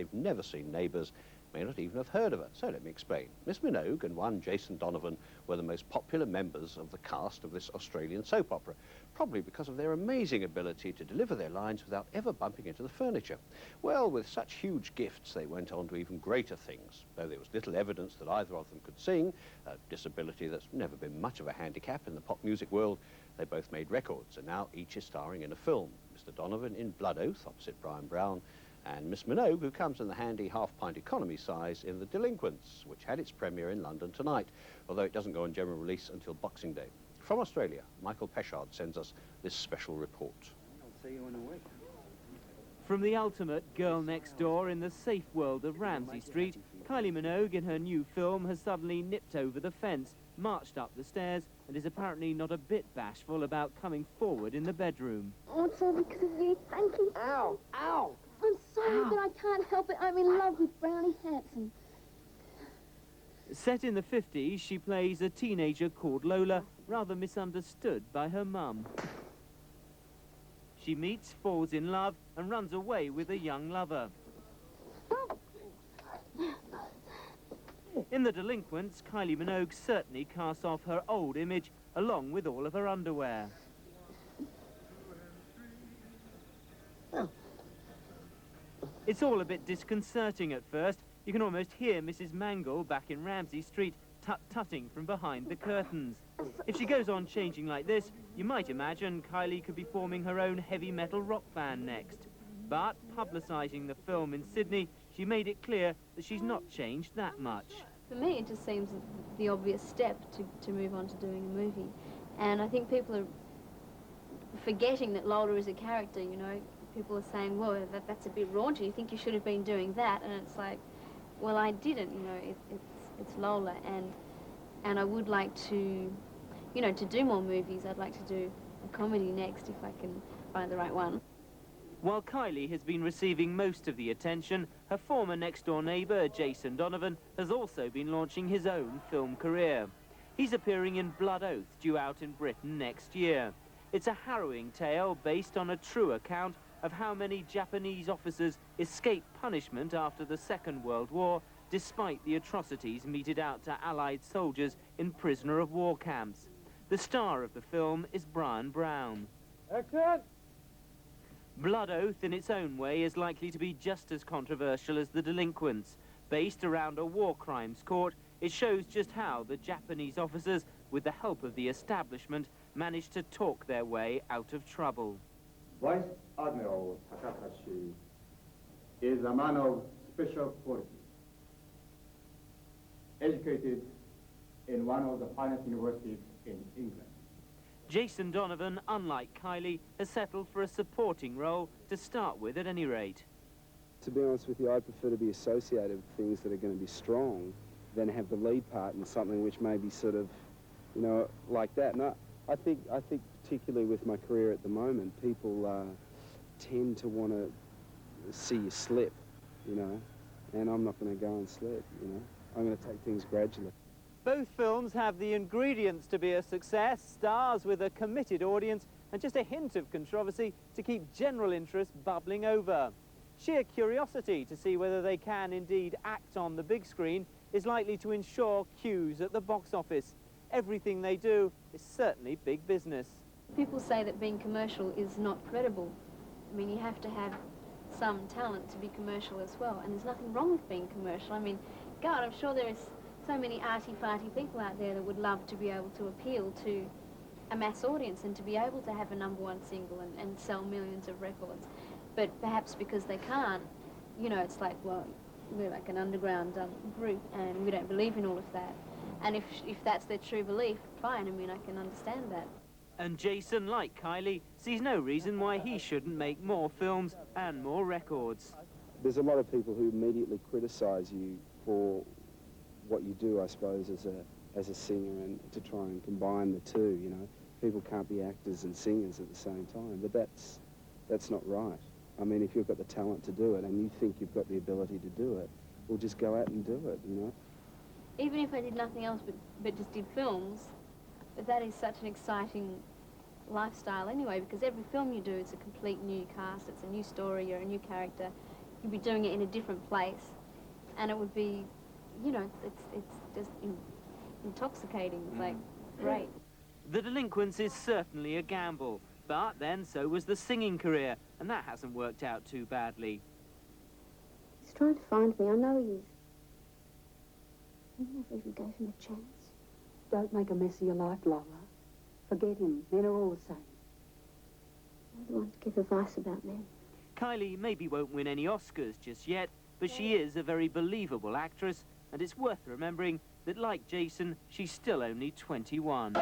They've never seen Neighbours, may not even have heard of her. So let me explain. Miss Minogue and one Jason Donovan were the most popular members of the cast of this Australian soap opera, probably because of their amazing ability to deliver their lines without ever bumping into the furniture. Well, with such huge gifts, they went on to even greater things. Though there was little evidence that either of them could sing, a disability that's never been much of a handicap in the pop music world, they both made records, and now each is starring in a film. Mr. Donovan in Blood Oath, opposite Brian Brown, and Miss Minogue, who comes in the handy half-pint economy size in The Delinquents, which had its premiere in London tonight, although it doesn't go on general release until Boxing Day. From Australia, Michael Peshard sends us this special report. I'll see you in a week. From the ultimate girl next door in the safe world of Ramsay Street, Kylie Minogue in her new film has suddenly nipped over the fence, marched up the stairs, and is apparently not a bit bashful about coming forward in the bedroom. Oh, it's all because of you. Thank you. Ow! Ow! I'm sorry, but I can't help it. I'm in love with Brownie Hanson. Set in the 50s, she plays a teenager called Lola, rather misunderstood by her mum. She meets, falls in love, and runs away with a young lover. In The Delinquents, Kylie Minogue certainly casts off her old image, along with all of her underwear. It's all a bit disconcerting at first. You can almost hear Mrs. Mangle back in Ramsay Street tut-tutting from behind the curtains. If she goes on changing like this, you might imagine Kylie could be forming her own heavy metal rock band next. But, publicising the film in Sydney, she made it clear that she's not changed that much. For me, it just seems the obvious step to move on to doing a movie. And I think people are forgetting that Lola is a character, you know. People are saying, well, that's a bit raunchy. You think you should have been doing that? And it's like, well, I didn't, you know. It's Lola, and I would like to, you know, to do more movies. I'd like to do a comedy next if I can find the right one. While Kylie has been receiving most of the attention, her former next-door neighbour, Jason Donovan, has also been launching his own film career. He's appearing in Blood Oath, due out in Britain next year. It's a harrowing tale based on a true account of how many Japanese officers escaped punishment after the Second World War, despite the atrocities meted out to Allied soldiers in prisoner-of-war camps. The star of the film is Brian Brown. Action! Blood Oath, in its own way, is likely to be just as controversial as The Delinquents. Based around a war crimes court, it shows just how the Japanese officers, with the help of the establishment, managed to talk their way out of trouble. Vice Admiral Takakashi is a man of special quality, educated in one of the finest universities in England. Jason Donovan, unlike Kylie, has settled for a supporting role to start with at any rate. To be honest with you, I prefer to be associated with things that are going to be strong than have the lead part in something which may be sort of, you know, like that. And I think particularly with my career at the moment, people tend to want to see you slip, you know, and I'm not going to go and slip, you know. I'm going to take things gradually. Both films have the ingredients to be a success, stars with a committed audience, and just a hint of controversy to keep general interest bubbling over. Sheer curiosity to see whether they can indeed act on the big screen is likely to ensure cues at the box office. Everything they do is certainly big business. People say that being commercial is not credible. I mean, you have to have some talent to be commercial as well, and there's nothing wrong with being commercial. I mean, God, I'm sure there is so many arty-farty people out there that would love to be able to appeal to a mass audience and to be able to have a #1 single and sell millions of records. But perhaps because they can't, you know, it's like, well, we're like an underground group and we don't believe in all of that. And if that's their true belief, fine, I mean, I can understand that. And Jason, like Kylie, sees no reason why he shouldn't make more films and more records. There's a lot of people who immediately criticise you for what you do, I suppose, as a singer, and to try and combine the two, you know. People can't be actors and singers at the same time, but that's not right. I mean, if you've got the talent to do it and you think you've got the ability to do it, well, just go out and do it, you know. Even if I did nothing else but just did films, that is such an exciting lifestyle anyway, because every film you do is a complete new cast, it's a new story, you're a new character, you'd be doing it in a different place, and it would be, you know, it's just intoxicating. It's like, great. The Delinquents is certainly a gamble, but then so was the singing career, and that hasn't worked out too badly. He's trying to find me. I know he is. I never even gave him a chance. Don't make a mess of your life, Lola. Forget him. Men are all the same. I'm the one to give advice about men. Kylie maybe won't win any Oscars just yet, but she is a very believable actress, and it's worth remembering that, like Jason, she's still only 21.